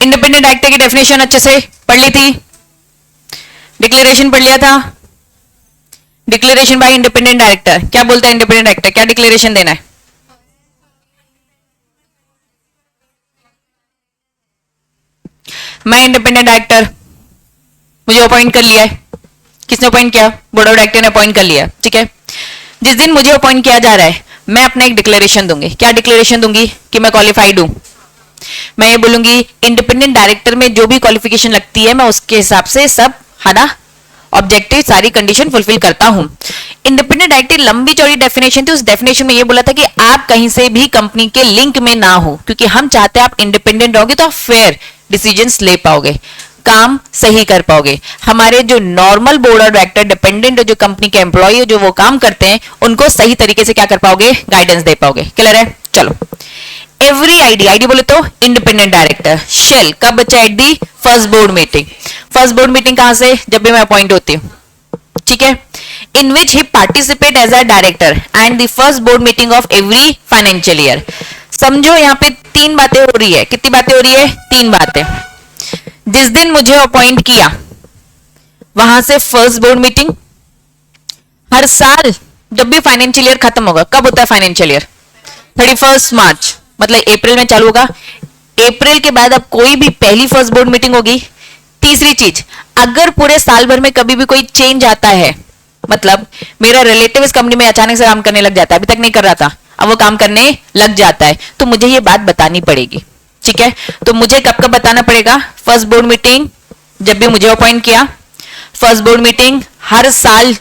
Independent director की definition अच्छे से पढ़ ली थी, डिक्लेरेशन पढ़ लिया था। डिक्लेरेशन बाय इंडिपेंडेंट डायरेक्टर, क्या बोलता है इंडिपेंडेंट डायरेक्टर, क्या डिक्लेरेशन देना है? मैं इंडिपेंडेंट डायरेक्टर, मुझे अपॉइंट कर लिया है। किसने अपॉइंट किया? बोर्ड ऑफ डायरेक्टर ने अपॉइंट कर लिया, ठीक है। जिस दिन मुझे अपॉइंट किया जा रहा है, मैं अपना एक डिक्लेरेशन दूंगी। क्या डिक्लेरेशन दूंगी? कि मैं क्वालिफाइड हूं। मैं ये बोलूंगी इंडिपेंडेंट डायरेक्टर में जो भी क्वालिफिकेशन लगती है मैं उसके हिसाब से सब, है ना, ऑब्जेक्टिव सारी कंडीशन फुलफिल करता हूं। इंडिपेंडेंट डायरेक्टर लंबी चौड़ी डेफिनेशन थी, उस डेफिनेशन में ये बोला था कि आप कहीं से भी कंपनी के लिंक में ना हो, क्योंकि हम चाहते हैं आप इंडिपेंडेंट रहोगे तो आप फेयर डिसीजंस ले पाओगे, काम सही कर पाओगे। हमारे जो normal board of director dependent जो कंपनी के एम्प्लॉय जो वो काम करते हैं उनको सही तरीके से क्या कर पाओगे? गाइडेंस दे पाओगे। क्लियर है? चलो, एवरी आईडी बोले तो इंडिपेंडेंट डायरेक्टर शेल कब बच्चा at the first board meeting. First board meeting कहां से? जब भी मैं अपॉइंट होती हूँ, ठीक है। In which he participate as a director and the first board meeting of every financial year. समझो यहाँ पे तीन बातें हो रही है। कितनी बातें हो रही है? तीन बातें। जिस दिन मुझे अपॉइंट किया वहां से फर्स्ट बोर्ड मीटिंग, हर साल जब भी फाइनेंशियल ईयर खत्म होगा, कब होता है फाइनेंशियल ईयर? 31 मार्च, मतलब अप्रैल में चालू होगा। अप्रैल के बाद अब कोई भी पहली फर्स्ट बोर्ड मीटिंग होगी। तीसरी चीज, अगर पूरे साल भर में कभी भी कोई चेंज आता है, मतलब मेरा रिलेटिव इस कंपनी में अचानक से काम करने लग जाता है, अभी तक नहीं कर रहा था, अब वो काम करने लग जाता है, तो मुझे ये बात बतानी पड़ेगी, ठीक है। तो मुझे कब कब बताना पड़ेगा? फर्स्ट बोर्ड मीटिंग जब भी मुझे अपॉइंट किया, फर्स्ट बोर्ड मीटिंग हर साल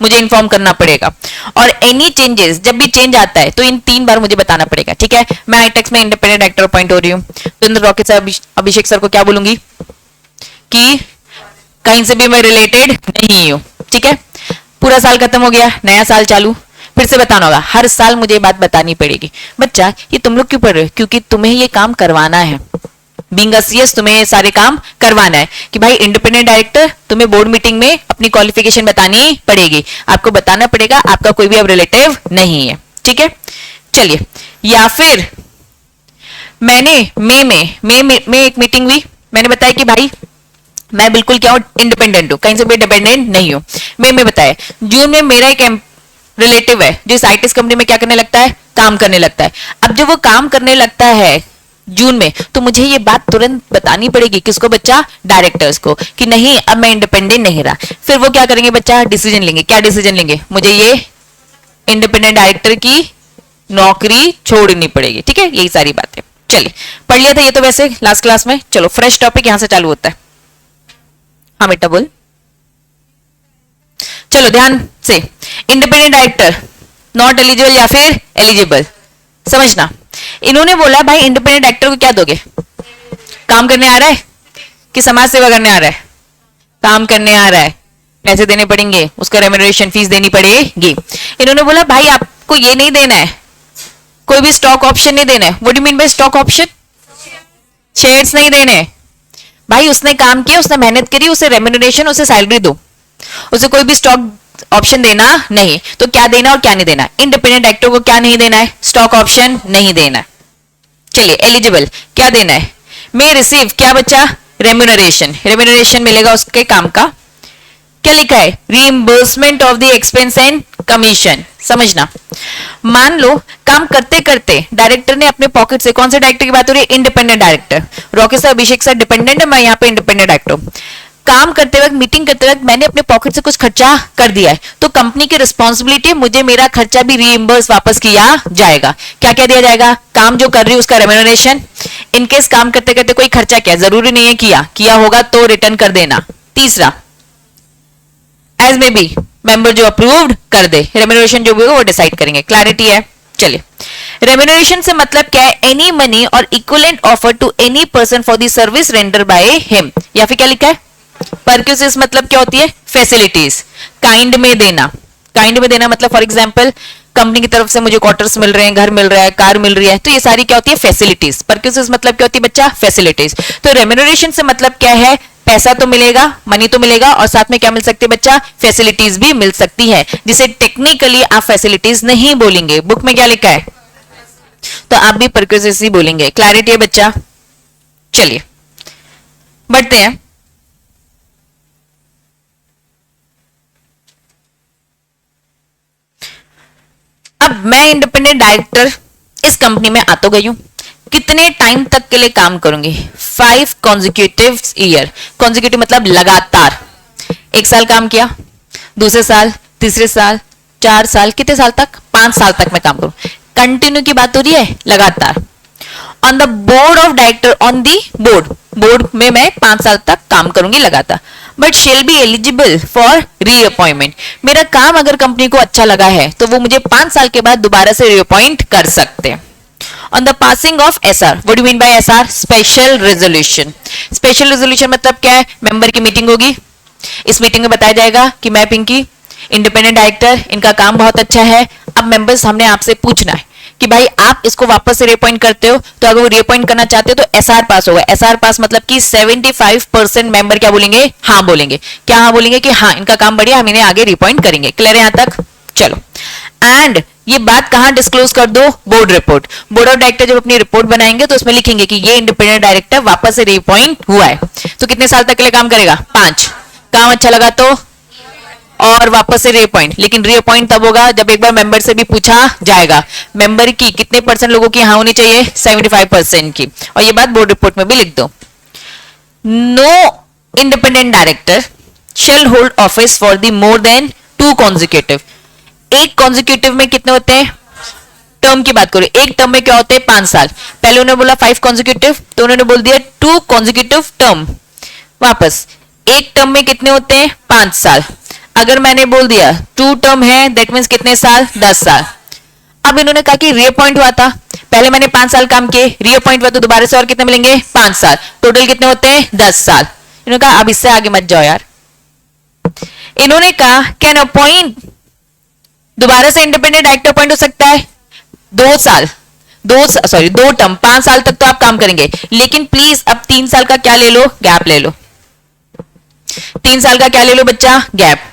मुझे इन्फॉर्म करना पड़ेगा, और एनी चेंजेस जब भी चेंज आता है तो इन 3 बार मुझे बताना पड़ेगा, ठीक है। मैं आईटेक्स में इंडिपेंडेंट डायरेक्टर अपॉइंट हो रही हूँ, तो इन रॉकेट सर अभिषेक सर को क्या बोलूंगी कि कहीं से भी मैं रिलेटेड नहीं हूं, ठीक है। पूरा साल खत्म हो गया, नया साल चालू, फिर से बताना होगा। हर साल मुझे बात बतानी पड़ेगी। बच्चा ये तुम लोग क्यों पढ़ रहे हो? क्योंकि तुम्हें ये काम करवाना है, बीइंग अ सीएस तुम्हें ये सारे काम करवाना है कि भाई इंडिपेंडेंट डायरेक्टर तुम्हें बोर्ड मीटिंग में अपनी क्वालिफिकेशन बतानी पड़ेगी, आपको बताना पड़ेगा आपका कोई भी अब रिलेटिव नहीं है, ठीक है। चलिए, या फिर मैंने मई में एक मीटिंग हुई, मैंने बताया कि भाई मैं बिल्कुल क्या हूं? इंडिपेंडेंट हूं, कहीं से भी डिपेंडेंट नहीं हूं। मई में बताया। जून में मेरा एक रिलेटिव है जो इस आईटीएस कंपनी में क्या करने लगता है? काम करने लगता है। अब जब वो काम करने लगता है जून में, तो मुझे ये बात तुरंत बतानी पड़ेगी किसको? बच्चा डायरेक्टर्स को, कि नहीं अब मैं इंडिपेंडेंट नहीं रहा। फिर वो क्या करेंगे बच्चा? डिसीजन लेंगे। क्या डिसीजन लेंगे? मुझे ये इंडिपेंडेंट डायरेक्टर की नौकरी छोड़नी पड़ेगी, ठीक है। यही सारी बातें चलिए पढ़ लिया था ये तो वैसे लास्ट क्लास में। चलो फ्रेश टॉपिक यहां से चालू होता है। हाँ बेटा बोल। चलो ध्यान से, इंडिपेंडेंट डायरेक्टर नॉट एलिजिबल या फिर एलिजिबल, समझना। इन्होंने बोला भाई इंडिपेंडेंट डायरेक्टर को क्या दोगे? काम करने आ रहा है कि समाज सेवा करने आ रहा है? काम करने आ रहा है, पैसे देने पड़ेंगे, उसका रेम्यूनरेशन फीस देनी पड़ेगी। इन्होंने बोला भाई आपको ये नहीं देना है, कोई भी स्टॉक ऑप्शन नहीं देना है। What do you mean by stock option? Shares नहीं देने। भाई उसने काम किया, उसने मेहनत करी, उसे रेम्यूनरेशन, उसे सैलरी दो, उसे कोई भी स्टॉक ऑप्शन देना नहीं। तो क्या देना और क्या नहीं देना? इंडिपेंडेंट डायरेक्टर को क्या नहीं देना है? स्टॉक ऑप्शन नहीं देना है। चलिए एलिजिबल क्या देना है? मे रिसीव क्या बच्चा? रेम्यूनरेशन, रेम्यूनरेशन मिलेगा उसके काम का। क्या लिखा है? Reimbursement of the expense and commission. समझना, मान लो काम करते करते डायरेक्टर ने अपने पॉकेट से, कौन से डायरेक्टर की बात हो रही है? Independent director. रॉकेट सर अभिषेक सर डिपेंडेंट है, मैं यहाँ पे इंडिपेंडेंट डायरेक्टर हूं। काम करते वक्त, मीटिंग करते वक्त मैंने अपने पॉकेट से कुछ खर्चा कर दिया है, तो कंपनी की रिस्पॉन्सिबिलिटी है मुझे मेरा खर्चा भी रीइंबर्स वापस किया जाएगा। क्या क्या दिया जाएगा? काम जो कर रही है उसका रेम्यूनरेशन। इनकेस काम करते करते कोई खर्चा किया, जरूरी नहीं है किया होगा तो रिटर्न कर देना। तीसरा, एज मे बी मेंबर जो अप्रूव्ड कर दे, रेम्यूनरेशन जो भी होगा वो डिसाइड करेंगे। क्लैरिटी है? चलिए, रेम्यूनरेशन से मतलब क्या है? एनी मनी और equivalent offer to any person for the service render by him, या फिर क्या लिखा है? परक्यूसिस मतलब क्या होती है? फैसिलिटीज। काइंड में देना, काइंड में देना मतलब फॉर एग्जांपल कंपनी की तरफ से मुझे क्वार्टर्स मिल रहे हैं, घर मिल रहा है, कार मिल रही है, तो ये सारी क्या होती है? फैसिलिटीज। परक्यूसिस मतलब क्या होती है बच्चा? फैसिलिटीज। तो रेम्यूनरेशन से मतलब क्या है? पैसा तो मिलेगा, मनी तो मिलेगा, और साथ में क्या मिल सकती है बच्चा? फैसिलिटीज भी मिल सकती है, जिसे टेक्निकली आप फैसिलिटीज नहीं बोलेंगे। बुक में क्या लिखा है? तो आप भी परक्यूसिस ही बोलेंगे। क्लैरिटी है बच्चा? चलिए बढ़ते हैं। अब मैं इंडिपेंडेंट डायरेक्टर इस कंपनी में आ तो गई हूं, कितने टाइम तक के लिए काम करूंगी? 5 कॉन्जिक्यूटिव ईयर। कॉन्जिक्यूटिव मतलब लगातार। 1 साल काम किया, दूसरे साल, तीसरे साल, 4 साल, कितने साल तक? 5 साल तक मैं काम करूं। कंटिन्यू की बात हो रही है, लगातार। On the board of director, on the board में मैं 5 साल तक काम करूंगी लगातार। But shall be eligible for reappointment. मेरा काम अगर कंपनी को अच्छा लगा है तो वो मुझे 5 साल के बाद दोबारा से रीअपॉइंट कर सकते हैं। On the passing of SR, what do mean by SR? Special resolution. Special resolution मतलब क्या है? मेंबर की मीटिंग होगी, इस मीटिंग में बताया जाएगा कि मैं पिंकी इंडिपेंडेंट डायरेक्टर, इनका काम बहुत अच्छा है। अब मेंबर्स हमने आपसे पूछना है कि भाई आप इसको वापस से रिअपॉइंट करते हो, तो अगर वो रिअपॉइंट करना चाहते हो तो एसआर पास होगा। एसआर पास मतलब कि 75% मेंबर क्या बोलेंगे? हाँ बोलेंगे। क्या हाँ बोलेंगे? कि हाँ इनका काम बढ़िया, हम इन्हें आगे रिअपॉइंट करेंगे। क्लियर है यहां तक? चलो, एंड ये बात कहां डिस्क्लोज कर दो? Board report. Board of director जब अपनी रिपोर्ट बनाएंगे तो उसमें लिखेंगे कि ये इंडिपेंडेंट डायरेक्टर वापस से रिअपॉइंट हुआ है। तो कितने साल तक के लिए काम करेगा? 5। काम अच्छा लगा तो और वापस से रीअपॉइंट। लेकिन रीअपॉइंट तब होगा जब एक बार मेंबर से भी पूछा जाएगा। मेंबर की कितने % लोगों की हाँ होनी चाहिए? 75% की। और ये बात बोर्ड रिपोर्ट में भी लिख दो। No independent director shall hold office for the more than 2 consecutive. एक कॉन्जिक्यूटिव में कितने होते हैं? टर्म की बात करो, एक टर्म में क्या होते हैं? 5 साल। पहले उन्होंने बोला 5 कॉन्जिक्यूटिव, तो उन्होंने बोल दिया 2 कॉन्जिक्यूटिव टर्म। वापस एक टर्म में कितने होते हैं? 5 साल। अगर मैंने बोल दिया 2 टर्म है, दैट मींस कितने साल? 10 साल। अब इन्होंने कहा कि रीअपॉइंट हुआ था, पहले मैंने 5 साल काम किए, रीअपॉइंट हुआ तो दोबारा से और कितने मिलेंगे? 5 साल। टोटल कितने होते हैं? 10 साल। इन्होंने कहा अब इससे आगे मत जाओ यार। इन्होंने कहा कैन अपॉइंट, दोबारा से इंडिपेंडेंट डायरेक्टर अपॉइंट हो सकता है 2 साल, 2 टर्म, 5 साल तक तो आप काम करेंगे, लेकिन प्लीज अब 3 साल का क्या ले लो? गैप ले लो। 3 साल का क्या ले लो बच्चा? गैप।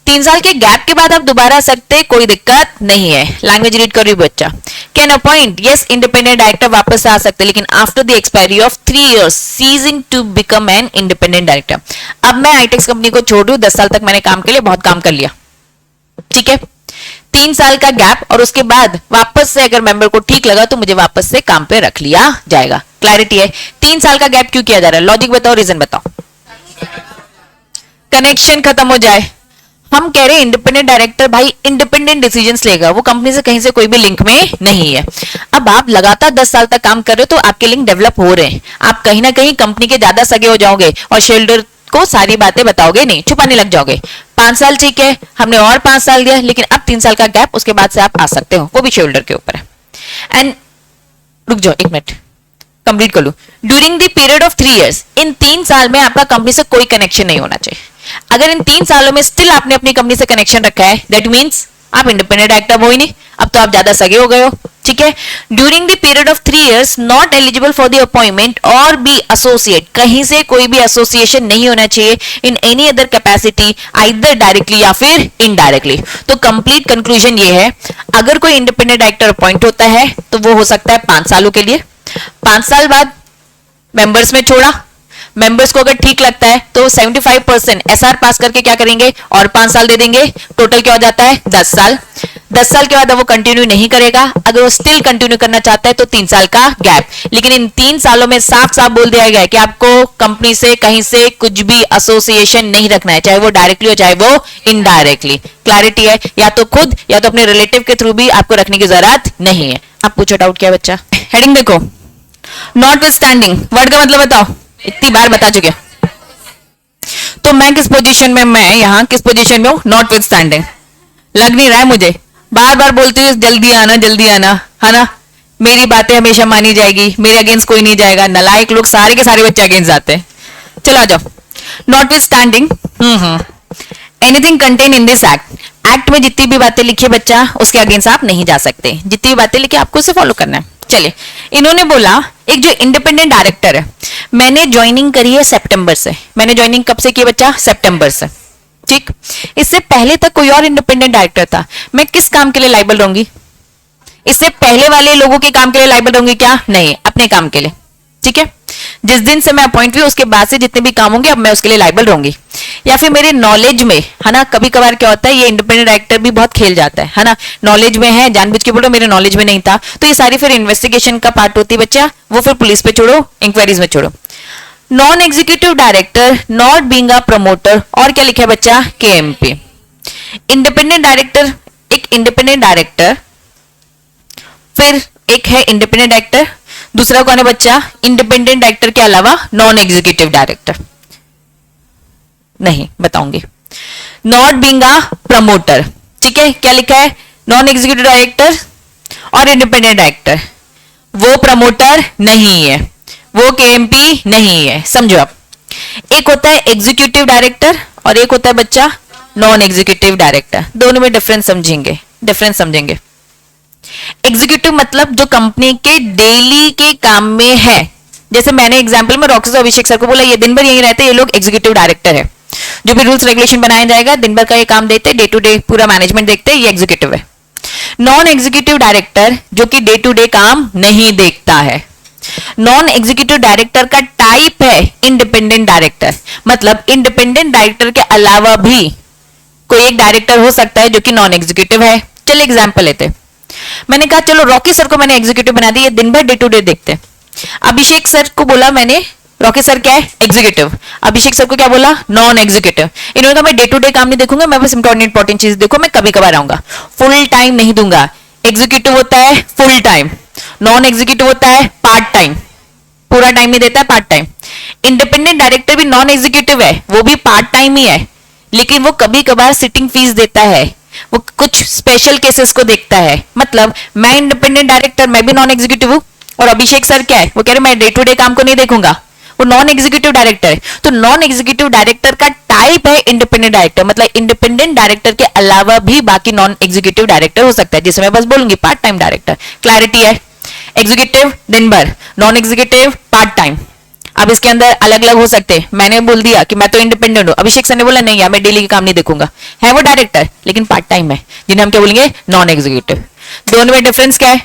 3 साल के गैप के बाद आप दोबारा आ सकते, कोई दिक्कत नहीं है। लैंग्वेज रीड करो बच्चा। Can appoint, yes independent director वापस आ सकते, लेकिन after the expiry of 3 years ceasing to become an independent director. अब मैं आईटेक्स कंपनी को छोड़ दूं, 10 साल तक मैंने काम के लिए बहुत काम कर लिया, ठीक है। 3 साल का गैप और उसके बाद वापस से अगर मेंबर को ठीक लगा तो मुझे वापस से काम पे रख लिया जाएगा। क्लैरिटी है? 3 साल का गैप क्यों किया जा रहा है? लॉजिक बताओ, रीजन बताओ। कनेक्शन खत्म हो जाए। हम कह रहे हैं इंडिपेंडेंट डायरेक्टर भाई इंडिपेंडेंट डिसीजंस लेगा, वो कंपनी से कहीं से कोई भी लिंक में नहीं है। अब आप लगातार 10 साल तक काम कर रहे हो तो आपके लिंक डेवलप हो रहे हैं, आप कहीं ना कहीं कंपनी के ज्यादा सगे हो जाओगे और शेयरहोल्डर को सारी बातें बताओगे नहीं, छुपाने लग जाओगे। 5 साल ठीक है, हमने और 5 साल दिया, लेकिन अब 3 साल का गैप, उसके बाद से आप आ सकते हो, वो भी शेयरहोल्डर के ऊपर है। एंड रुक जाओ 1 मिनट, कंप्लीट कर लूं। During the period of 3 years, इन 3 साल में आपका कंपनी से कोई कनेक्शन नहीं होना चाहिए। अगर इन 3 सालों में स्टिल आपने अपनी कंपनी से कनेक्शन रखा है, दैट मींस आप इंडिपेंडेंट डायरेक्टर हो ही नहीं, अब तो आप ज्यादा सगे हो गए हो, ठीक है। During the period of 3 years not eligible for the appointment और बी एसोसिएट, कहीं से कोई भी एसोसिएशन नहीं होना चाहिए in any other capacity, either directly या फिर इनडायरेक्टली। तो कंप्लीट कंक्लूजन ये है, अगर कोई इंडिपेंडेंट डायरेक्टर अपॉइंट होता है तो वो हो सकता है 5 सालों के लिए। 5 साल बाद मेंबर्स में छोड़ा, मेंबर्स को अगर ठीक लगता है तो 75% एसआर पास करके क्या करेंगे और 5 साल दे देंगे, टोटल क्या हो जाता है? 10 साल। 10 साल के बाद वो कंटिन्यू नहीं करेगा, अगर वो स्टिल कंटिन्यू करना चाहता है तो 3 साल का गैप। लेकिन इन 3 सालों में साफ साफ बोल दिया गया है कि आपको कंपनी से कहीं से कुछ भी एसोसिएशन नहीं रखना है, चाहे वो डायरेक्टली हो चाहे वो इनडायरेक्टली। क्लैरिटी है? या तो खुद या तो अपने रिलेटिव के थ्रू भी आपको रखने की जरूरत नहीं है। आप पूछो डाउट क्या बच्चा? हेडिंग देखो, नॉटविथस्टैंडिंग वर्ड का मतलब बताओ, इतनी बार बता चुके। तो मैं किस पोजीशन में, मैं यहां किस पोजीशन में हूं? नॉटविथस्टैंडिंग। लग नहीं रहा है मुझे, बार बार बोलती हूँ जल्दी आना जल्दी आना, है ना, मेरी बातें हमेशा मानी जाएगी, मेरे अगेंस्ट कोई नहीं जाएगा। नालायक लोग सारे के सारे बच्चे अगेंस्ट जाते हैं। चलो आ जाओ। Notwithstanding anything contain in this act, act में जितनी भी बातें लिखी बच्चा उसके अगेंस्ट आप नहीं जा सकते, जितनी भी बातें लिखी आपको उसे फॉलो करना है। चलिए, इन्होंने बोला एक जो इंडिपेंडेंट डायरेक्टर है, मैंने ज्वाइनिंग करी है सितंबर से। मैंने ज्वाइनिंग कब से की बच्चा? सितंबर से, ठीक। इससे पहले तक कोई और इंडिपेंडेंट डायरेक्टर था, मैं किस काम के लिए लाइबल रहूंगी? इससे पहले वाले लोगों के काम के लिए लाइबल रहूंगी क्या? नहीं, अपने काम के लिए, ठीक है। जिस दिन से मैं अपॉइंट हुई उसके बाद से जितने भी काम होंगे अब मैं उसके लिए लाइबल रहूंगी। या फिर मेरे नॉलेज में, है ना, कभी कभार क्या होता है ये इंडिपेंडेंट डायरेक्टर भी बहुत खेल जाता है ना, नॉलेज में है, जानबूझ के बोलो मेरे नॉलेज में नहीं था, तो ये सारी फिर इन्वेस्टिगेशन का पार्ट होती है बच्चा, वो फिर पुलिस पे छोड़ो, इंक्वायरीज में छोड़ो। Non executive director not being a promoter, और क्या लिखा है बच्चा, केएमपी। इंडिपेंडेंट डायरेक्टर, एक इंडिपेंडेंट डायरेक्टर, फिर एक है इंडिपेंडेंट डायरेक्टर, दूसरा कौन है बच्चा, इंडिपेंडेंट डायरेक्टर के अलावा नॉन एग्जीक्यूटिव डायरेक्टर, नहीं बताऊंगी। नॉट बीइंग अ प्रमोटर, ठीक है, क्या लिखा है, नॉन एग्जीक्यूटिव डायरेक्टर और इंडिपेंडेंट डायरेक्टर, वो प्रमोटर नहीं है, वो केएमपी नहीं है, समझो आप। एक होता है एग्जीक्यूटिव डायरेक्टर और एक होता है बच्चा नॉन एग्जीक्यूटिव डायरेक्टर, दोनों में डिफरेंस समझेंगे। एग्जीक्यूटिव मतलब जो कंपनी के डेली के काम में है, जैसे मैंने एग्जांपल में रॉक्स अभिषेक सर को बोला ये दिन भर यहीं रहते, ये लोग एग्जीक्यूटिव डायरेक्टर है, जो भी रूल्स रेगुलेशन बनाया जाएगा दिन भर का ये काम देखते, डे टू डे पूरा मैनेजमेंट देखते, ये एग्जीक्यूटिव है। नॉन एग्जीक्यूटिव डायरेक्टर जो कि डे टू डे काम नहीं देखता है। नॉन एग्जीक्यूटिव डायरेक्टर का टाइप है इंडिपेंडेंट डायरेक्टर, मतलब इंडिपेंडेंट डायरेक्टर के अलावा भी कोई एक डायरेक्टर हो सकता है जो कि नॉन एग्जीक्यूटिव है। चलिए एग्जांपल लेते, मैंने कहा चलो रॉकी सर को मैंने एग्जीक्यूटिव बना दिया, दिन भर डे टू डे देखते। अभिषेक सर को बोला मैंने, रॉकी सर क्या है, एग्जीक्यूटिव, अभिषेक सर को क्या बोला, नॉन एग्जीक्यूटिव। इन्होंने कहा मैं डे टू डे काम नहीं देखूंगा, मैं बस इंपॉर्टेंट चीज देखो, मैं कभी कभार आऊंगा, फुल टाइम नहीं दूंगा। एग्जीक्यूटिव होता है फुल टाइम, नॉन एग्जीक्यूटिव होता है पार्ट टाइम, पूरा टाइम नहीं देता है, पार्ट टाइम। इंडिपेंडेंट डायरेक्टर भी नॉन एग्जीक्यूटिव है, वो भी पार्ट टाइम ही है, लेकिन वो कभी कभार सिटिंग फीस देता है, वो कुछ स्पेशल केसेस को देखता है। मतलब मैं इंडिपेंडेंट डायरेक्टर, मैं भी नॉन एग्जीक्यूटिव हूं, और अभिषेक सर क्या है, वो कह रहे मैं डे टू डे काम को नहीं देखूंगा, वो नॉन एग्जीक्यूटिव डायरेक्टर है। तो नॉन एग्जीक्यूटिव डायरेक्टर का टाइप है इंडिपेंडेंट डायरेक्टर, मतलब इंडिपेंडेंट डायरेक्टर के अलावा भी बाकी नॉन एग्जीक्यूटिव डायरेक्टर हो सकता है, जिसे मैं बस बोलूंगी पार्ट टाइम डायरेक्टर। क्लैरिटी है, एग्जीक्यूटिव दिन भर, नॉन एग्जीक्यूटिव पार्ट टाइम। अब इसके अंदर अलग अलग हो सकते हैं, मैंने बोल दिया कि मैं तो इंडिपेंडेंट हूं, अभिषेक सर ने बोला नहीं यार मैं डेली काम नहीं देखूंगा, है वो डायरेक्टर लेकिन पार्ट टाइम है, जिन्हें हम क्या बोलेंगे, नॉन एग्जीक्यूटिव। दोनों में डिफरेंस क्या है,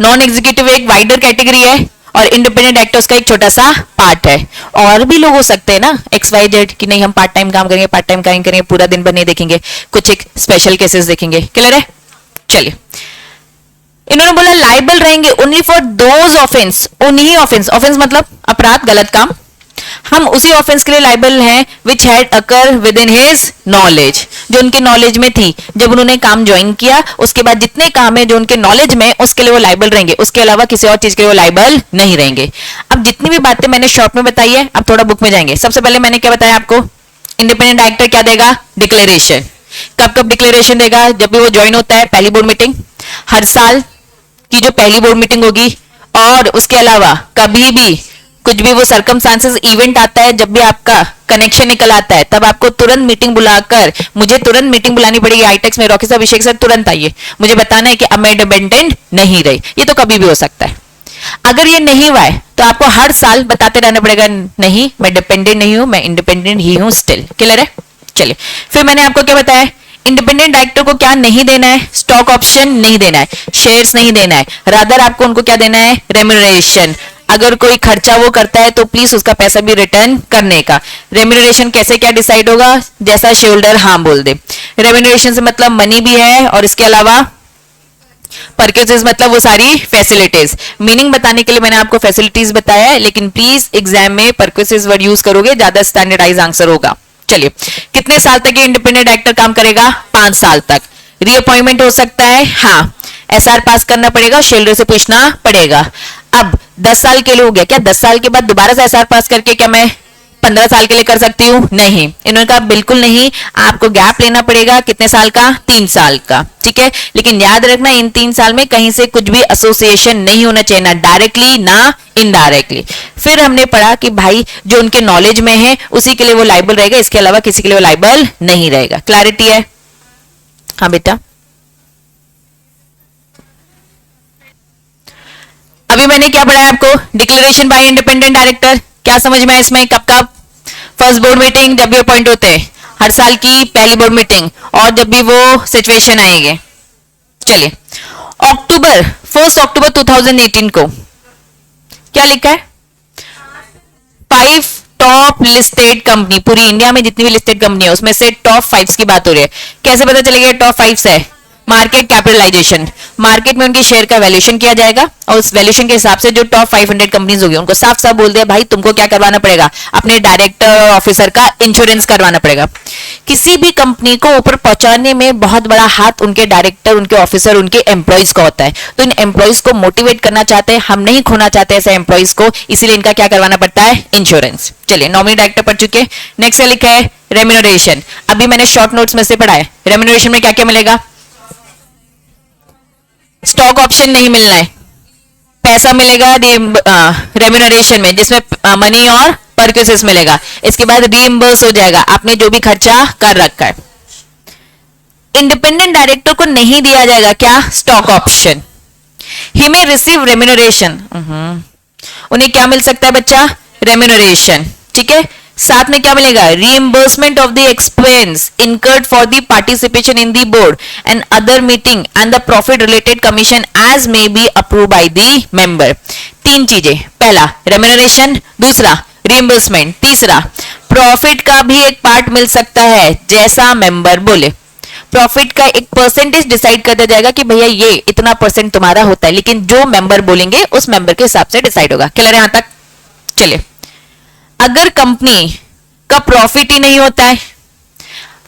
नॉन एग्जीक्यूटिव एक वाइडर कैटेगरी है और इंडिपेंडेंट डायरेक्टर उसका एक छोटा सा पार्ट है। और भी लोग हो सकते हैं ना XYZ कि नहीं हम पार्ट टाइम काम करेंगे, पार्ट टाइम काम करेंगे, पूरा दिन भर नहीं देखेंगे, कुछ एक स्पेशल केसेस देखेंगे। क्लियर है, चलिए इन्होंने बोला लाइबल रहेंगे ओनली फॉर दोज ऑफेंस, उन्हीं ऑफेंस, ऑफेंस मतलब अपराध, गलत काम, हम उसी ऑफेंस के लिए लाइबल हैं which had occur with in his knowledge, जो उनके नॉलेज में थी जब उन्होंने काम ज्वाइन किया, उसके बाद जितने काम है जो उनके नॉलेज में, उसके लिए वो लाइबल रहेंगे, उसके अलावा किसी और चीज के लिए वो लाइबल नहीं रहेंगे। अब जितनी भी बातें मैंने शॉर्ट में बताई है, अब थोड़ा बुक में जाएंगे। सबसे पहले मैंने क्या बताया आपको, इंडिपेंडेंट डायरेक्टर क्या देगा, डिक्लेरेशन। कब कब डिक्लेरेशन देगा, जब भी वो ज्वाइन होता है, पहली बोर्ड मीटिंग, हर साल की जो पहली बोर्ड मीटिंग होगी, और उसके अलावा कभी भी कुछ भी वो सर्कमस्टांसेस इवेंट आता है, जब भी आपका कनेक्शन निकल आता है, तब आपको तुरंत मीटिंग बुलाकर, मुझे तुरंत मीटिंग बुलानी पड़ेगी आईटेक्स में, रॉकी साहब अभिषेक सर तुरंत आइए, मुझे बताना है कि अब मैं इंडिपेंडेंट नहीं रही। ये तो कभी भी हो सकता है। अगर ये नहीं हुआ है तो आपको हर साल बताते रहना पड़ेगा, नहीं मैं डिपेंडेंट नहीं हूं, मैं इंडिपेंडेंट ही हूं स्टिल। क्लियर है, चलिए फिर मैंने आपको क्या बताया, इंडिपेंडेंट डायरेक्टर को क्या नहीं देना है, स्टॉक ऑप्शन नहीं देना है, शेयर्स नहीं देना है, रादर आपको उनको क्या देना है, रेम्यूनरेशन। अगर कोई खर्चा वो करता है तो प्लीज उसका पैसा भी रिटर्न करने का। रेम्यूनरेशन कैसे क्या डिसाइड होगा, जैसा शेयर होल्डर हाँ बोल दे। रेम्यूनरेशन से मतलब मनी भी है, और इसके अलावा परचेजेस मतलब वो सारी फैसिलिटीज। मीनिंग बताने के लिए मैंने आपको फैसिलिटीज बताया है, लेकिन प्लीज एग्जाम में परचेजेस वर्ड यूज करोगे, ज्यादा स्टैंडर्डाइज आंसर होगा। चलिए कितने साल तक ये इंडिपेंडेंट डायरेक्टर काम करेगा, 5 साल तक। रीअपॉइंटमेंट हो सकता है, हाँ SR पास करना पड़ेगा, शेल्डर से पूछना पड़ेगा। अब 10 साल के लिए हो गया क्या, 10 साल के बाद दोबारा से SR पास करके क्या मैं 15 साल के लिए कर सकती हूँ, नहीं। इन्होंने कहा बिल्कुल नहीं, आपको गैप लेना पड़ेगा, कितने साल का, 3 साल का, ठीक है। लेकिन याद रखना इन 3 साल में कहीं से कुछ भी एसोसिएशन नहीं होना चाहिए, ना डायरेक्टली ना इनडायरेक्टली। फिर हमने पढ़ा कि भाई जो उनके नॉलेज में है उसी के लिए वो लाइबल रहेगा, इसके अलावा किसी के लिए वो लाइबल नहीं रहेगा। क्लैरिटी है, हाँ बेटा। अभी मैंने क्या पढ़ाया आपको, डिक्लेरेशन बाय इंडिपेंडेंट डायरेक्टर, क्या समझ में है इसमें, कब कब, फर्स्ट बोर्ड मीटिंग जब भी अपॉइंट होते हैं, हर साल की पहली बोर्ड मीटिंग, और जब भी वो सिचुएशन आएंगे। चलिए 1 अक्टूबर 2018 को क्या लिखा है, टॉप लिस्टेड कंपनी, पूरी इंडिया में जितनी भी लिस्टेड कंपनी है उसमें से टॉप 5 की बात हो रही है। कैसे पता चलेगा टॉप 5 है? मार्केट कैपिटलाइजेशन, मार्केट में उनके शेयर का वैल्यूएशन किया जाएगा और उस वैल्यूएशन के हिसाब से जो टॉप 500 कंपनीज होगी उनको साफ साफ बोल दिया भाई तुमको क्या करवाना पड़ेगा, अपने डायरेक्टर और ऑफिसर का इंश्योरेंस करवाना पड़ेगा। किसी भी कंपनी को ऊपर पहुंचाने में बहुत बड़ा हाथ उनके डायरेक्टर, उनके ऑफिसर, उनके एम्प्लॉइज का होता है। तो इन एम्प्लॉइज को मोटिवेट करना चाहते हैं, हम नहीं खोना चाहते ऐसे एम्प्लॉइज को, इसीलिए इनका क्या करवाना पड़ता है? इंश्योरेंस। चलिए नॉमिनी डायरेक्टर पढ़ चुके। नेक्स्ट क्या लिखा है? रेम्यूनरेशन। अभी मैंने शॉर्ट नोट्स में से पढ़ा है। रेम्यूनरेशन में क्या क्या मिलेगा? स्टॉक ऑप्शन नहीं मिलना है, पैसा मिलेगा रेम्यूनरेशन में, जिसमें मनी और परक्यूसिस मिलेगा। इसके बाद रीइंबर्स हो जाएगा आपने जो भी खर्चा कर रखा है। इंडिपेंडेंट डायरेक्टर को नहीं दिया जाएगा क्या? Stock option. He may receive remuneration, उन्हें क्या मिल सकता है बच्चा? रेम्यूनरेशन। ठीक है, साथ में क्या मिलेगा? Reimbursement of the expense incurred for the participation in the board and other meeting and the profit related commission as may be approve by the member. तीन चीजें, पहला रेम्यूनरेशन, दूसरा रीइंबर्समेंट, तीसरा प्रॉफिट का भी एक पार्ट मिल सकता है जैसा मेंबर बोले। प्रॉफिट का एक परसेंटेज डिसाइड कर दिया जाएगा कि भैया ये इतना परसेंट तुम्हारा होता है, लेकिन जो मेंबर बोलेंगे उस मेंबर के हिसाब से डिसाइड होगा। क्लियर है यहां तक? चलिए, अगर कंपनी का प्रॉफिट ही नहीं होता है,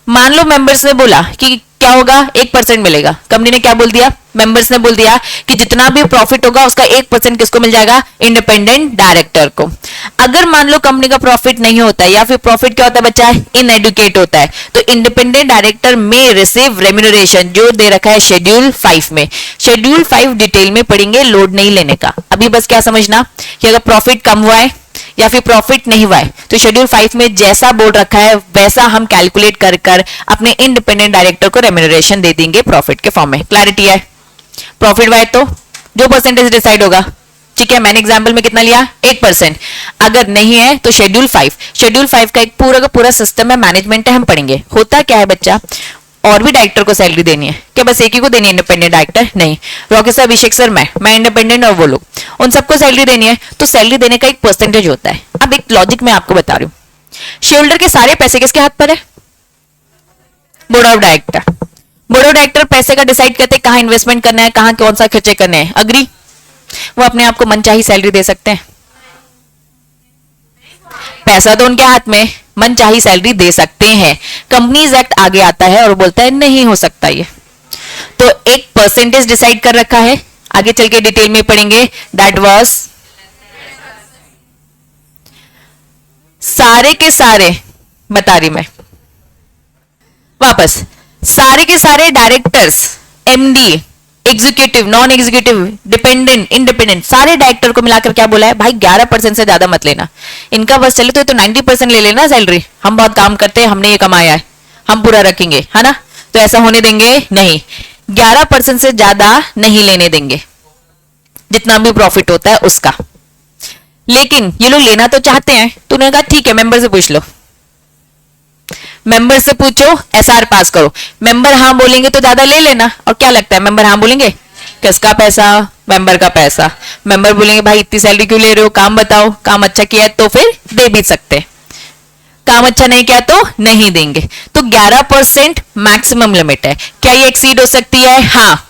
मान लो मेंबर्स ने बोला कि क्या होगा? 1% मिलेगा। कंपनी ने क्या बोल दिया? मेंबर्स ने बोल दिया कि जितना भी प्रॉफिट होगा उसका 1% किसको मिल जाएगा? इंडिपेंडेंट डायरेक्टर को। अगर मान लो कंपनी का प्रॉफिट नहीं होता है या फिर प्रॉफिट क्या होता है बच्चा? इनएडुकेट होता है, तो इंडिपेंडेंट डायरेक्टर में रिसीव रेम्यूनरेशन जो दे रखा है शेड्यूल 5 में। शेड्यूल 5 डिटेल में पढ़ेंगे, लोड नहीं लेने का। अभी बस क्या समझना कि अगर प्रॉफिट कम हुआ है या फिर प्रॉफिट नहीं हुआ है तो शेड्यूल 5 में जैसा बोर्ड रखा है वैसा हम कैलकुलेट कर कर अपने इंडिपेंडेंट डायरेक्टर को रेम्यूनरेशन दे देंगे प्रॉफिट के फॉर्म में। क्लैरिटी है? प्रॉफिट हुआ है तो जो परसेंटेज डिसाइड होगा। ठीक है, मैंने एग्जांपल में कितना लिया? 8%। अगर नहीं है तो शेड्यूल 5 का एक पूरा का पूरा सिस्टम है, मैनेजमेंट है, हम पढ़ेंगे। होता क्या है बच्चा, और भी डायरेक्टर को सैलरी देनी है क्या? बस एक ही को देनी है इंडिपेंडेंट डायरेक्टर? नहीं, रॉकेट सर, अभिषेक सर, मैं इंडिपेंडेंट और वो लोग, उन सबको सैलरी देनी है। तो सैलरी देने का एक परसेंटेज होता है। अब एक लॉजिक मैं आपको बता रही हूँ, शेयर होल्डर के सारे पैसे किसके हाथ पर है? Board of director. Board of director पैसे का डिसाइड करते हैं कहां इन्वेस्टमेंट करना है, कहां कौन सा खर्चे करने हैं। अग्री? वो अपने आप को मनचाही सैलरी दे सकते हैं? पैसा तो उनके हाथ में, मनचाही सैलरी दे सकते हैं। कंपनीज एक्ट आगे आता है और बोलता है नहीं हो सकता ये। तो एक परसेंटेज डिसाइड कर रखा है, आगे चल के डिटेल में पढ़ेंगे। दैट वाज सारे के सारे, बता रही मैं वापस, सारे के सारे directors, MD, executive, non executive, dependent, independent, सारे डायरेक्टर को मिलाकर क्या बोला है भाई? 11% से ज्यादा मत लेना। इनका बस चले तो 90% ले लेना सैलरी, हम बहुत काम करते हैं, हमने ये कमाया है, हम पूरा रखेंगे, है ना? तो ऐसा होने देंगे नहीं, 11% से ज्यादा नहीं लेने देंगे जितना भी प्रॉफिट होता है उसका। लेकिन ये लोग लेना तो चाहते हैं, तो उन्होंने कहा ठीक है मेंबर से पूछ लो, मेंबर से पूछो, एसआर पास करो। मेंबर हाँ बोलेंगे तो ज्यादा ले लेना। और क्या लगता है मेंबर हाँ बोलेंगे? किसका पैसा? मेंबर का पैसा। मेंबर बोलेंगे भाई इतनी सैलरी क्यों ले रहे हो, काम बताओ, काम अच्छा किया है तो फिर दे भी सकते, काम अच्छा नहीं किया तो नहीं देंगे। तो 11% मैक्सिमम लिमिट है। क्या ये एक्सीड हो सकती है? हाँ,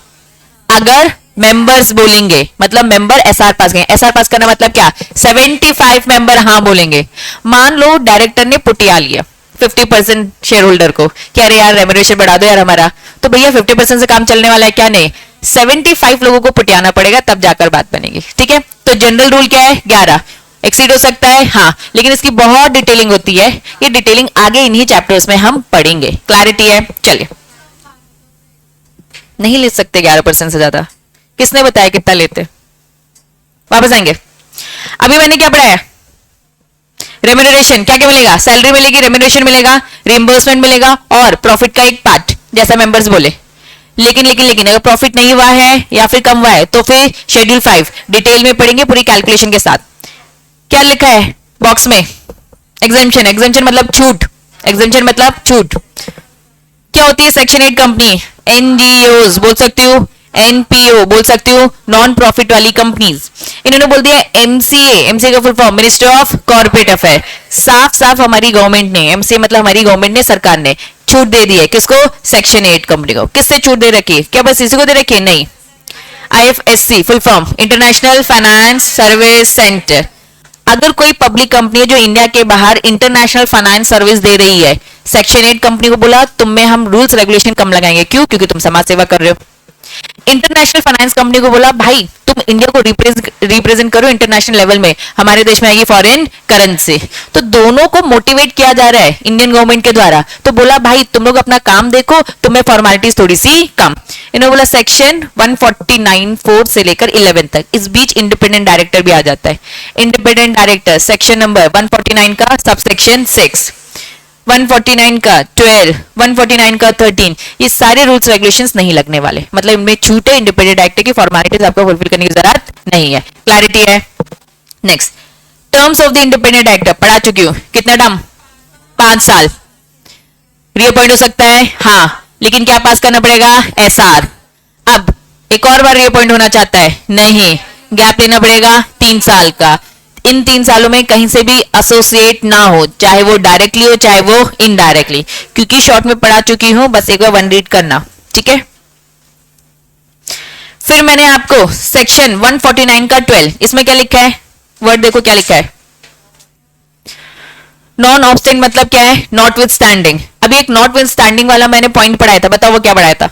अगर मेंबर्स बोलेंगे, मतलब मेंबर एसआर पास गए। एसआर पास करना मतलब क्या? 75 मेंबर हाँ बोलेंगे। मान लो डायरेक्टर ने पुटिया लिया 50% शेयर होल्डर को कि अरे यार रेम्यूनरेशन बढ़ा दो यार हमारा, तो भैया 50% से काम चलने वाला है क्या? नहीं, 75 लोगों को पुटियाना पड़ेगा तब जाकर बात बनेगी। ठीक है, तो जनरल रूल क्या है? 11। एक्सीड हो सकता है हाँ, लेकिन इसकी बहुत डिटेलिंग होती है, ये डिटेलिंग आगे इन्हीं चैप्टर्स में हम पढ़ेंगे। क्लैरिटी है? चलिए, नहीं ले सकते 11% से ज्यादा। किसने बताया कितना लेते? वापस आएंगे। अभी मैंने क्या पढ़ाया? रेम्यूनरेशन। क्या क्या मिलेगा? सैलरी मिलेगी, रेम्यूनरेशन मिलेगा, रिइंबर्समेंट मिलेगा और प्रॉफिट का एक पार्ट जैसा मेंबर्स बोले। लेकिन अगर प्रॉफिट नहीं हुआ है या फिर कम हुआ है तो फिर शेड्यूल 5 डिटेल में पढ़ेंगे पूरी कैलकुलेशन के साथ। क्या लिखा है बॉक्स में? एग्जेम्पशन। एग्जेम्पशन मतलब छूट। एग्जेम्पशन मतलब छूट। क्या होती है सेक्शन 8 कंपनी? एनजीओज बोल सकती हूँ, एनपीओ बोल सकती हूँ, नॉन प्रॉफिट वाली कंपनीज। इन्होंने बोल दिया एमसीए, एमसीए का full form ministry of corporate affair. साफ साफ हमारी गवर्नमेंट ने, एमसीए मतलब हमारी गवर्नमेंट ने, सरकार ने छूट दे दी है किसको? सेक्शन 8 कंपनी को। किससे छूट दे रखी है? क्या बस इसी को दे रखी है? नहीं। IFSC full form international finance service centre. अगर कोई पब्लिक कंपनी है जो इंडिया के बाहर इंटरनेशनल फाइनेंस सर्विस दे रही है, सेक्शन 8 कंपनी को बोला तुम में हम रूल्स रेगुलेशन कम लगाएंगे। क्यों? क्योंकि तुम समाज सेवा कर रहे हो। इंटरनेशनल फाइनेंस कंपनी को बोला भाई तुम इंडिया को रिप्रेजेंट करो इंटरनेशनल लेवल में, हमारे देश में आएगी फॉरेन करेंसी। तो दोनों को मोटिवेट किया जा रहा है इंडियन गवर्नमेंट के द्वारा। तो बोला भाई तुम लोग अपना काम देखो, तुम्हें फॉर्मेलिटीज थोड़ी सी कम। इन्होंने बोला सेक्शन 149(4) से लेकर 11 तक, इस बीच इंडिपेंडेंट डायरेक्टर भी आ जाता है। इंडिपेंडेंट डायरेक्टर सेक्शन नंबर 149 का सबसेक्शन 6, 149 का 12, 149 का 13, ये सारे रूल्स रेगुलेशंस नहीं लगने वाले। मतलब इनमें छूट है, इंडिपेंडेंट डायरेक्टर की फॉर्मेलिटीज आपको फुलफिल करने की जरूरत नहीं है। क्लैरिटी है? Next, terms of the independent director पढ़ा चुकी हूं। कितना टर्म? 5 साल। रीअपॉइंट हो सकता है, हाँ, लेकिन क्या पास करना पड़ेगा? एसआर। अब एक और बार रीअपॉइंट होना चाहता है, नहीं, गैप लेना पड़ेगा 3 साल का। इन 3 सालों में कहीं से भी एसोसिएट ना हो, चाहे वो डायरेक्टली हो चाहे वो इनडायरेक्टली, क्योंकि शॉर्ट में पढ़ा चुकी हूं, बस एक बार वन रीड करना, ठीक है। फिर मैंने आपको सेक्शन 149 का 12, इसमें क्या लिखा है? वर्ड देखो क्या लिखा है। नॉन ऑब्स्टेंट मतलब क्या है? Not with standing. अभी एक नॉट विथ स्टैंडिंग वाला मैंने पॉइंट पढ़ाया था, बताओ वो क्या पढ़ाया था?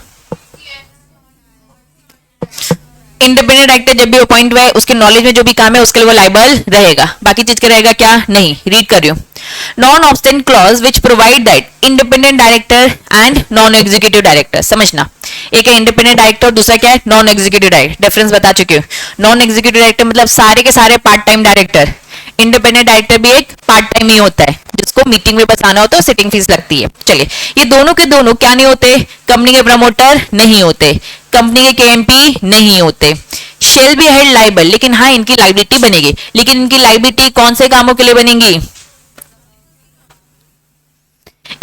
इंडिपेंडेंट डायरेक्टर जब भी अपॉइंट हुआ है उसके नॉलेज में जो भी काम है उसके लिए वो लाइबल रहेगा, बाकी चीज का रहेगा क्या? नहीं। रीड कर रही हूं। Non obstante clause which provide that independent director and non executive director, समझना, एक है इंडिपेंडेंट डायरेक्टर और दूसरा क्या है? Non executive director. डिफरेंस बता चुकी हूँ। नॉन एग्जीक्यूटिव डायरेक्टर मतलब सारे के सारे part time director. Independent director भी एक पार्ट टाइम ही होता है, जिसको मीटिंग में बस आना होता है, सिटिंग फीस लगती है। चलिए, ये दोनों के दोनों क्या नहीं होते? कंपनी के प्रमोटर नहीं होते, कंपनी के केएमपी नहीं होते। शेल बी हेल्ड लाइबल, लेकिन हाँ इनकी लाइबिलिटी बनेगी। लेकिन इनकी लाइबिलिटी कौन से कामों के लिए बनेगी?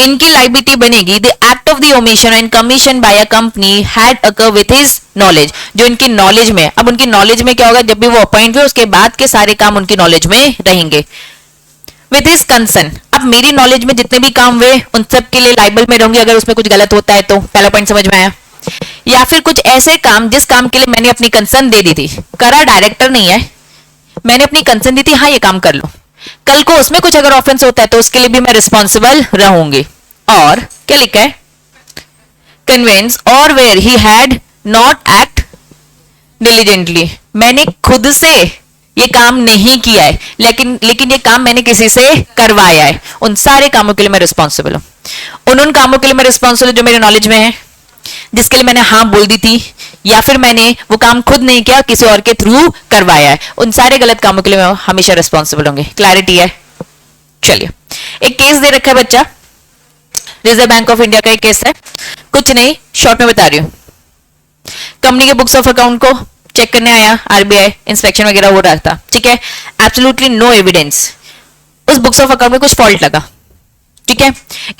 इनकी लाइबिलिटी बनेगी the act of the omission and commission by a company had occur with his knowledge, जो इनकी नॉलेज में। अब उनकी नॉलेज में क्या होगा? जब भी वो अपॉइंट हुए उसके बाद के सारे काम उनकी नॉलेज में रहेंगे। विथ हिज कंसर्न, अब मेरी नॉलेज में जितने भी काम हुए उन सब के लिए लाइबल में रहूंगी अगर उसमें कुछ गलत होता है तो। पहला पॉइंट समझ में आया? या फिर कुछ ऐसे काम जिस काम के लिए मैंने अपनी कंसर्न दे दी थी, करा डायरेक्टर नहीं है, मैंने अपनी कंसर्न दी थी, हाँ ये काम कर लो, कल को उसमें कुछ अगर ऑफेंस होता है तो उसके लिए भी मैं रिस्पॉन्सिबल रहूंगी। और क्या लिखा है? कन्विंस और where he had not act diligently, मैंने खुद से ये काम नहीं किया है, लेकिन ये काम मैंने किसी से करवाया है, उन सारे कामों के लिए मैं रिस्पॉन्सिबल हूं। उन कामों के लिए मैं रिस्पॉन्सिबल जो मेरे नॉलेज में है, जिसके लिए मैंने हाँ बोल दी थी, या फिर मैंने वो काम खुद नहीं किया, किसी और के थ्रू करवाया है, उन सारे गलत कामों के लिए मैं हमेशा रिस्पॉन्सिबल होंगे। क्लैरिटी है? चलिए, एक केस दे रखा है बच्चा, रिजर्व बैंक ऑफ इंडिया का एक केस है, कुछ नहीं, शॉर्ट में बता रही हूं। कंपनी के बुक्स ऑफ अकाउंट को चेक करने आया, आरबीआई इंस्पेक्शन वगैरह हो रहा था, ठीक है। एब्सोल्युटली नो एविडेंस, उस बुक्स ऑफ अकाउंट में कुछ फॉल्ट लगा, ठीक है।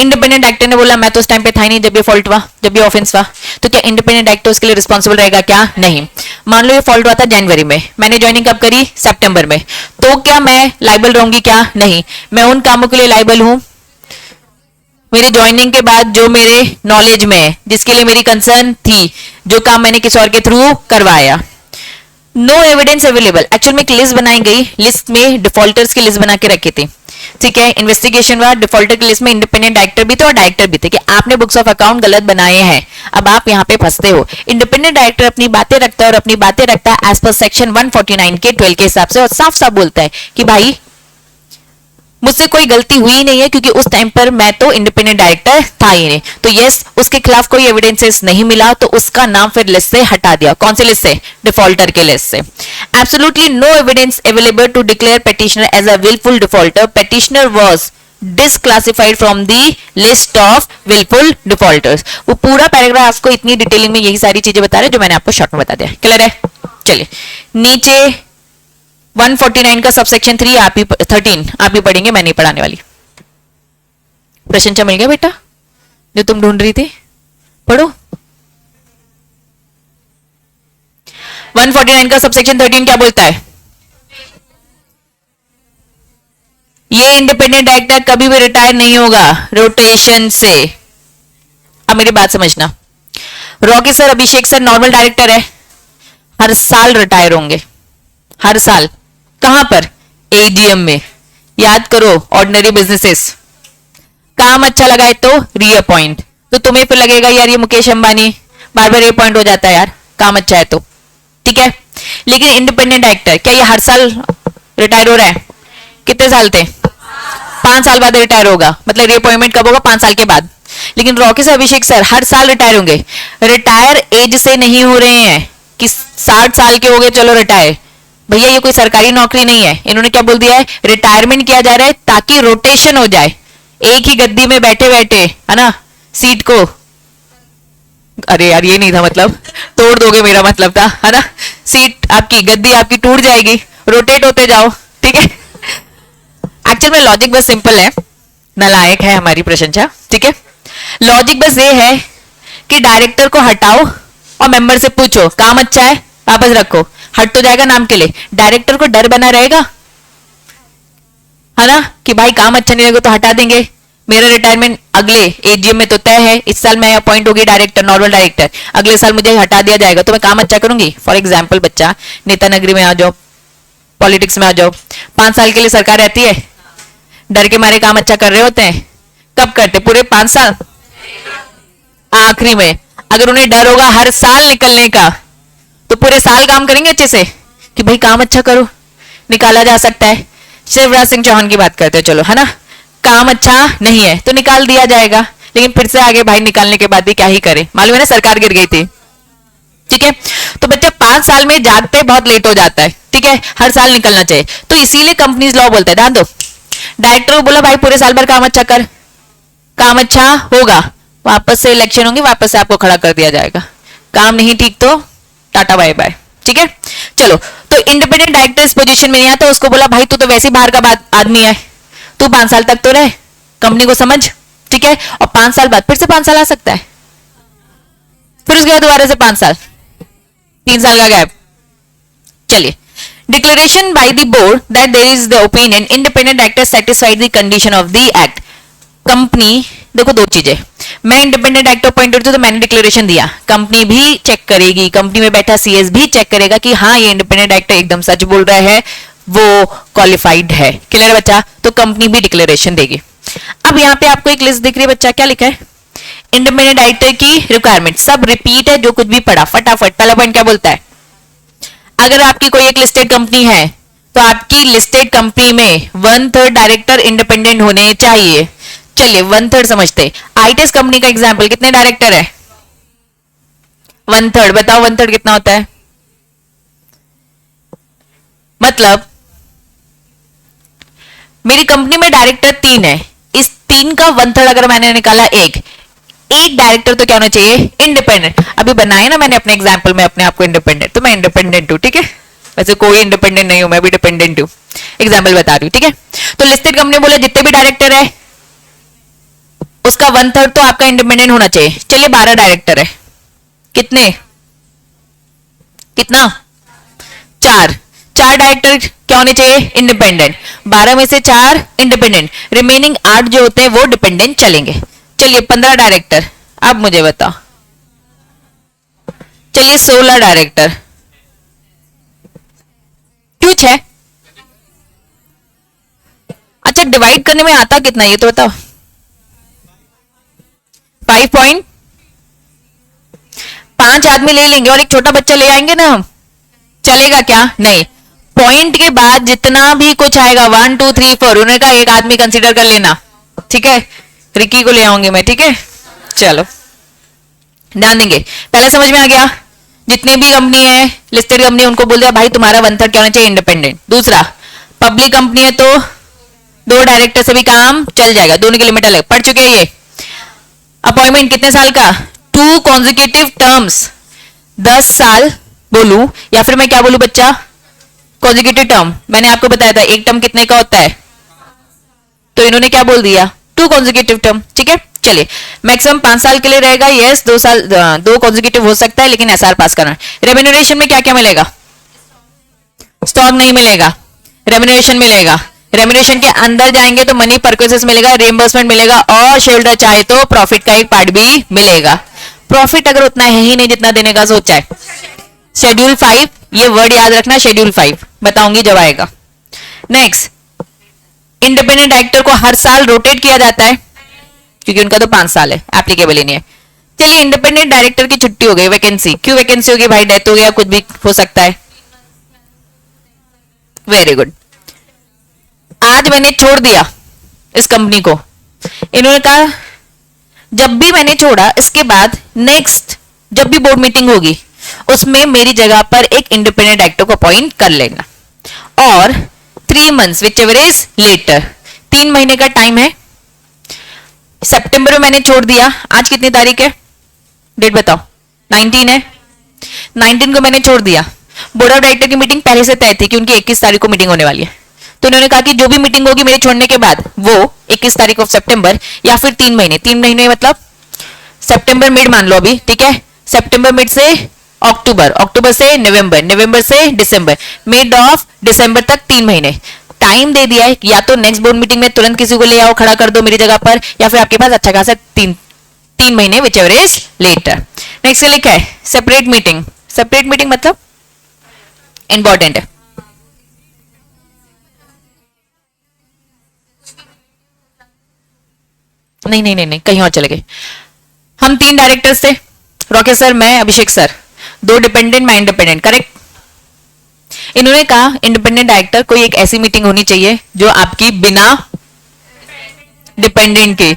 इंडिपेंडेंट डायरेक्टर ने बोला मैं तो उस टाइम पे था ही नहीं जब ये फॉल्ट हुआ, जब ये ऑफेंस हुआ, तो क्या इंडिपेंडेंट डायरेक्टर उसके लिए रिस्पॉन्सिबल रहेगा क्या? नहीं। मान लो ये फॉल्ट हुआ था जनवरी में, मैंने ज्वाइनिंग कब करी? सितंबर में, तो क्या मैं लाइबल रहूंगी क्या? नहीं। मैं उन कामों के लिए लाइबल हूं मेरी ज्वाइनिंग के बाद जो मेरे नॉलेज में है, जिसके लिए मेरी कंसर्न थी, जो काम मैंने किसी और के थ्रू करवाया। नो एविडेंस अवेलेबल, एक्चुअल में एक लिस्ट बनाई गई, लिस्ट में डिफॉल्टर्स की लिस्ट बना के रखी थी, ठीक है। इन्वेस्टिगेशन हुआ, डिफॉल्टर की लिस्ट में इंडिपेंडेंट डायरेक्टर भी थे और डायरेक्टर भी थे कि आपने बुक्स ऑफ अकाउंट गलत बनाए हैं, अब आप यहाँ पे फंसते हो। इंडिपेंडेंट डायरेक्टर अपनी बातें रखता है और अपनी बातें रखता है एज पर सेक्शन 149 के 12 के हिसाब से, और साफ साफ बोलता है कि भाई मुझसे कोई गलती हुई नहीं है, क्योंकि उस टाइम पर मैं तो इंडिपेंडेंट डायरेक्टर था ही नहीं। तो यस, उसके खिलाफ कोई एविडेंसेस नहीं मिला, तो उसका नाम फिर लिस्ट से हटा दिया। कौन सी लिस्ट से? डिफॉल्टर के लिस्ट से। Absolutely no evidence available to declare petitioner as a wilful defaulter, petitioner was disclassified from the list of wilful defaulters. वो पूरा पैराग्राफ आपको इतनी डिटेलिंग में यही सारी चीजें बता रहे जो मैंने आपको शॉर्ट में बता दिया। क्लियर है? चलिए, नीचे 149 का सबसेक्शन 3 आप ही 13 आप ही पढ़ेंगे, मैं नहीं पढ़ाने वाली। प्रश्न मिल गया बेटा जो तुम ढूंढ रही थी? पढ़ो। 149 का सबसेक्शन 13 क्या बोलता है? ये इंडिपेंडेंट डायरेक्टर कभी भी रिटायर नहीं होगा रोटेशन से। अब मेरी बात समझना, रॉकी सर, अभिषेक सर नॉर्मल डायरेक्टर है, हर साल रिटायर होंगे, हर साल। कहां पर? एजीएम में। याद करो, ऑर्डिनरी बिजनेसेस। काम अच्छा लगा है तो रीअपॉइंट। तो तुम्हें फिर लगेगा यार ये मुकेश अंबानी बार बार रीअपॉइंट हो जाता है यार, काम अच्छा है तो, ठीक है। लेकिन इंडिपेंडेंट डायरेक्टर क्या ये हर साल रिटायर हो रहा है? कितने साल थे? 5 साल बाद रिटायर होगा, मतलब रीअपॉइंटमेंट कब होगा? 5 साल के बाद। लेकिन रॉकी सर, अभिषेक सर हर साल रिटायर होंगे। रिटायर एज से नहीं हो रहे हैं कि 60 साल के हो गए चलो रिटायर। भैया ये कोई सरकारी नौकरी नहीं है, इन्होंने क्या बोल दिया है? रिटायरमेंट किया जा रहा है ताकि रोटेशन हो जाए। एक ही गद्दी में बैठे बैठे, है ना, सीट को, अरे यार ये नहीं था मतलब, तोड़ दोगे मेरा मतलब था, है ना, सीट आपकी, गद्दी आपकी टूट जाएगी, रोटेट होते जाओ, ठीक है। एक्चुअल में लॉजिक बस सिंपल है, नालायक है हमारी प्रशंसा, ठीक है। लॉजिक बस ये है कि डायरेक्टर को हटाओ और मेंबर से पूछो काम अच्छा है वापस रखो, हट तो जाएगा नाम के लिए। डायरेक्टर को डर बना रहेगा, है ना, कि भाई काम अच्छा नहीं लगेगा तो हटा देंगे। मेरा रिटायरमेंट अगले एजीएम में तो तय है, इस साल मैं अपॉइंट होगी डायरेक्टर, नॉर्मल डायरेक्टर, अगले साल मुझे हटा दिया जाएगा तो मैं काम अच्छा करूंगी। फॉर एग्जाम्पल बच्चा नेता नगरी में आ जाओ, पॉलिटिक्स में आ जाओ, 5 साल के लिए सरकार रहती है, डर के मारे काम अच्छा कर रहे होते हैं। कब करते? पूरे 5 साल आखिरी में। अगर उन्हें डर होगा हर साल निकलने का तो पूरे साल काम करेंगे अच्छे से कि भाई काम अच्छा करो, निकाला जा सकता है। शिवराज सिंह चौहान की बात करते हैं, चलो, है ना, काम अच्छा नहीं है तो निकाल दिया जाएगा, लेकिन फिर से आगे भाई निकालने के बाद भी क्या ही करे, मालूम है ना, सरकार गिर गई थी, ठीक है। तो बच्चा 5 साल में जागते बहुत लेट हो जाता है, ठीक है, हर साल निकलना चाहिए। तो इसीलिए कंपनीज लॉ बोलता है, ध्यान दो, डायरेक्टर को बोला भाई पूरे साल भर काम अच्छा कर, काम अच्छा होगा, वापस से इलेक्शन होंगे, वापस से आपको खड़ा कर दिया जाएगा। काम नहीं ठीक तो टाटा बाय बाय, ठीक है। चलो, तो इंडिपेंडेंट डायरेक्टर इस पोजीशन में नहीं आता, उसको बोला भाई तू तो वैसे ही बाहर का आदमी है, तू 5 साल तक तो रहे, कंपनी को समझ, ठीक है, और 5 साल बाद फिर से 5 साल आ सकता है, फिर उसके बाद दोबारा से 5 साल, 3 साल का गैप। चलिए, declaration by the board that there is the opinion independent director satisfied the condition of the act. Company, देखो दो चीजें, मैं इंडिपेंडेंट डायरेक्टर अपॉइंटेड हूं तो मैंने डिक्लेरेशन दिया, कंपनी भी चेक करेगी, कंपनी में बैठा सीएस भी चेक करेगा कि हाँ ये इंडिपेंडेंट डायरेक्टर एकदम सच बोल रहा है, वो क्वालिफाइड है। क्लियर है बच्चा? तो कंपनी भी डिक्लेरेशन देगी। अब यहाँ पे आपको एक लिस्ट दिख रही है बच्चा, क्या लिखा है? इंडिपेंडेंट डायरेक्टर की रिक्वायरमेंट, सब रिपीट है, जो कुछ भी पढ़ा फटाफट। पहला पॉइंट क्या बोलता है? अगर आपकी कोई एक लिस्टेड कंपनी है तो आपकी लिस्टेड कंपनी में 1/3 डायरेक्टर इंडिपेंडेंट होने चाहिए। चलिए 1/3 समझते। आईटीएस कंपनी का एग्जांपल, कितने डायरेक्टर है? 1/3। बताओ 1/3 कितना होता है? मतलब मेरी कंपनी में डायरेक्टर 3 है, इस 3 का 1/3 अगर मैंने निकाला, एक डायरेक्टर तो क्या होना चाहिए? इंडिपेंडेंट। अभी बनाया ना मैंने अपने एग्जांपल में अपने आप को इंडिपेंडेंट, तो मैं इंडिपेंडेंट हूं, ठीक है। वैसे कोई इंडिपेंडेंट नहीं हूं, मैं भी डिपेंडेंट हूं, एग्जांपल बता रही हूं, ठीक है। तो लिस्टेड कंपनी बोले जितने भी डायरेक्टर है उसका 1/3 तो आपका इंडिपेंडेंट होना चाहिए। चलिए 12 डायरेक्टर है, कितने? कितना? 4 डायरेक्टर क्या होने चाहिए? इंडिपेंडेंट। 12 में से 4 इंडिपेंडेंट, रिमेनिंग 8 जो होते हैं वो डिपेंडेंट चलेंगे। चलिए 15 डायरेक्टर, अब मुझे बताओ। चलिए 16 डायरेक्टर, क्यों 6? अच्छा डिवाइड करने में आता कितना ये तो बताओ। 5 आदमी ले लेंगे और एक छोटा बच्चा ले आएंगे ना हम, चलेगा क्या? नहीं। पॉइंट के बाद जितना भी कुछ आएगा 1 2 3 4 उन्होंने कहा एक आदमी कंसीडर कर लेना, ठीक है। रिकी को ले आऊंगी मैं, ठीक है। चलो ध्यान देंगे, पहले समझ में आ गया? जितनी भी कंपनी है लिस्टेड कंपनी, उनको बोल दिया भाई तुम्हारा 1/3 क्या होना चाहिए? इंडिपेंडेंट। दूसरा, पब्लिक कंपनी है तो 2 डायरेक्टर से भी काम चल जाएगा, दोनों की लिमिट अलग, पढ़ चुके हैं ये। अपॉइंटमेंट कितने साल का? 2 कॉन्जिक्यूटिव टर्म्स, 10 साल बोलू या फिर मैं क्या बोलू बच्चा? Consecutive term. मैंने आपको बताया था एक टर्म कितने का होता है, तो इन्होंने क्या बोल दिया? 2 कॉन्जिक्यूटिव टर्म, ठीक है। चलिए मैक्सिमम 5 साल के लिए रहेगा, यस 2 साल 2 कॉन्जिक्यूटिव हो सकता है, लेकिन एसआर पास करना है। रेम्यूनरेशन में क्या क्या मिलेगा? स्टॉक नहीं मिलेगा, रेम्यूनरेशन मिलेगा। रेम्यूनरेशन के अंदर जाएंगे तो मनी परचेसेस मिलेगा, रिएंबर्समेंट मिलेगा, और शेयर होल्डर चाहे तो प्रॉफिट का एक पार्ट भी मिलेगा। प्रॉफिट अगर उतना है ही नहीं जितना देने का सोचा है। शेड्यूल 5, ये वर्ड याद रखना, शेड्यूल 5 बताऊंगी जब आएगा। नेक्स्ट, इंडिपेंडेंट डायरेक्टर को हर साल रोटेट किया जाता है क्योंकि उनका तो 5 साल है, एप्लीकेबल ही नहीं है। चलिए इंडिपेंडेंट डायरेक्टर की छुट्टी हो गई, वैकेंसी, क्यों वैकेंसी होगी भाई? डेथ हो गया, कुछ भी हो सकता है। Very good. आज मैंने छोड़ दिया इस कंपनी को, इन्होंने कहा जब भी मैंने छोड़ा इसके बाद नेक्स्ट जब भी बोर्ड मीटिंग होगी उसमें मेरी जगह पर एक इंडिपेंडेंट डायरेक्टर को अपॉइंट कर लेना, और 3 months whichever is later, 3 महीने का टाइम है। सितंबर में मैंने छोड़ दिया, आज कितनी तारीख है? डेट बताओ। 19 है, 19 को मैंने छोड़ दिया। बोर्ड ऑफ डायरेक्टर की मीटिंग पहले से तय थी कि उनकी 21 तारीख को मीटिंग होने वाली है, तो उन्होंने कहा कि जो भी मीटिंग होगी मेरे छोड़ने के बाद वो 21 तारीख ऑफ सितंबर या फिर 3 महीने, 3 महीने मतलब सितंबर मिड मान लो अभी, ठीक है, सितंबर मिड से अक्टूबर, अक्टूबर से नवंबर, नवंबर से दिसंबर, मिड ऑफ दिसंबर तक 3 महीने टाइम दे दिया है। या तो नेक्स्ट बोर्ड मीटिंग में तुरंत किसी को ले आओ, खड़ा कर दो मेरी जगह पर, या फिर आपके पास अच्छा खासा 3 महीने whichever is later. Next लिखा है सेपरेट मीटिंग। सेपरेट मीटिंग मतलब इंपॉर्टेंट है, नहीं नहीं नहीं नहीं, कहीं और चले गए। हम 3 डायरेक्टर्स थे, रॉकेट सर, मैं, अभिषेक सर, 2 डिपेंडेंट, मैं इंडिपेंडेंट, करेक्ट। इन्होंने कहा इंडिपेंडेंट डायरेक्टर कोई एक ऐसी मीटिंग होनी चाहिए जो आपकी बिना डिपेंडेंट के,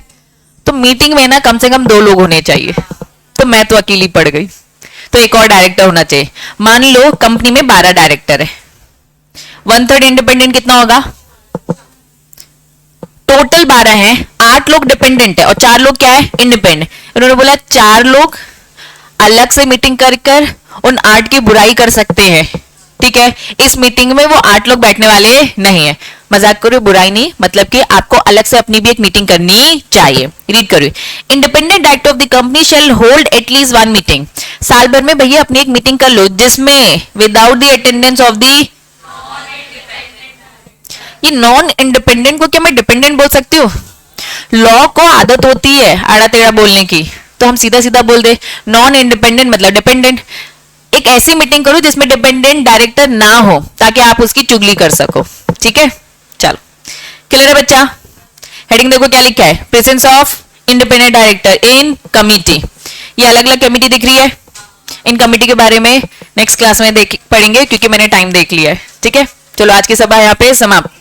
तो मीटिंग में ना कम से कम 2 लोग होने चाहिए, तो मैं तो अकेली पड़ गई, तो एक और डायरेक्टर होना चाहिए। मान लो कंपनी में 12 डायरेक्टर है, 1/3 इंडिपेंडेंट कितना होगा? टोटल 12 हैं, 8 लोग डिपेंडेंट है और 4 लोग क्या है? इंडिपेंडेंट। उन्होंने बोला 4 लोग अलग से मीटिंग कर कर उन 8 की बुराई कर सकते हैं, ठीक है। इस मीटिंग में वो 8 लोग बैठने वाले नहीं है। मजाक करो, बुराई नहीं, मतलब कि आपको अलग से अपनी भी एक मीटिंग करनी चाहिए। रीड करिए, independent director of the company shell hold at least 1 meeting. साल भर में भैया अपनी एक मीटिंग कर लो जिसमें without the attendance of the, ये नॉन इंडिपेंडेंट को क्या मैं डिपेंडेंट बोल सकती हूँ? लॉ को आदत होती है आड़ा टेढ़ा बोलने की, तो हम सीधा सीधा बोल दे नॉन इंडिपेंडेंट मतलब डिपेंडेंट। एक ऐसी मीटिंग करो जिसमें डिपेंडेंट डायरेक्टर ना हो ताकि आप उसकी चुगली कर सको, ठीक है। चलो क्लियर है बच्चा? हेडिंग देखो क्या लिखा है, presence of independent director in committee. ये अलग अलग कमिटी दिख रही है, इन कमिटी के बारे में नेक्स्ट क्लास में पढ़ेंगे क्योंकि मैंने टाइम देख लिया है, ठीक है। चलो आज की सभा यहाँ पे समाप्त।